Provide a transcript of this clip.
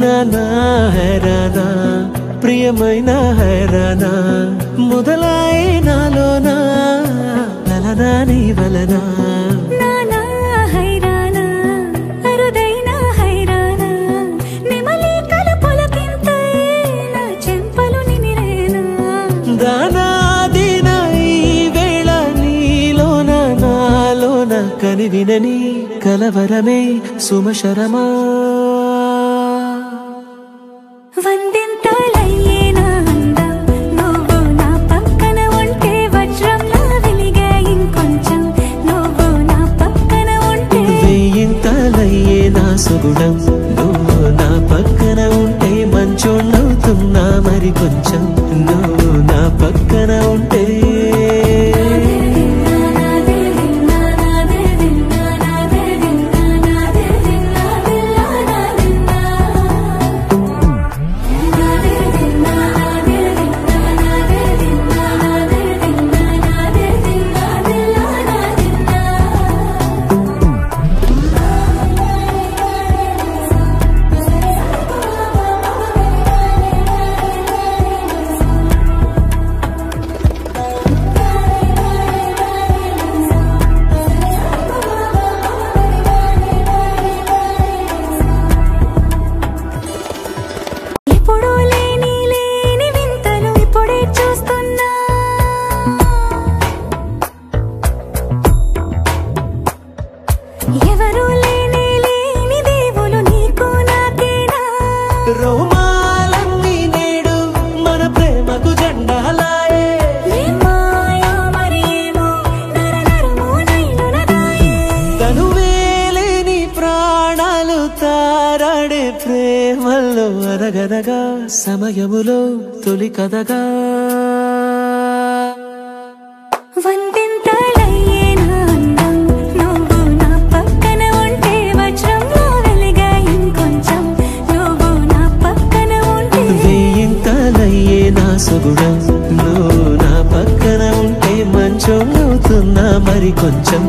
నానా హైరానా ప్రియమైన హైరానా మొదలాయి నాలోనా లలనా నీ వలనా నానా హైరానా అరుదైన హైరానా నెమలి కలపులకింతై నా చెంపలు నిమిరేనా దానా దినా ఈ వేళ నీలోన నాలోన కనివినని కలవరమే సుమశరమా వందింతలయ్యే నా అందం నువ్వు నా పక్కన ఉంటే వజ్రంలా వెలిగే ఇంకొంచెం నువ్వు నా పక్కన ఉంటే వేయింతలయ్యే నా సుగుణం నువ్వు నా పక్కన ఉంటే మంచోళ్ళవుతున్నా మరి కొంచెం నువ్వు నా పక్కన ఉంటే రోమాలన్నీ నేడు మన ప్రేమకు జెండాలాయే తనువేలేని ప్రాణాలు తారాడే ప్రేమల్లో అనగనగా సమయములో తొలి కథగా వందింతలయ్యే నా అందం నువ్వు నా పక్కన ఉంటే వజ్రంలా వెలిగే ఇంకొంచెం నువ్వు నా పక్కన ఉంటే వేయింతలయ్యే నా సుగుణం నువ్వు నా పక్కన ఉంటే మంచోళ్ళవుతున్నా మరి కొంచెం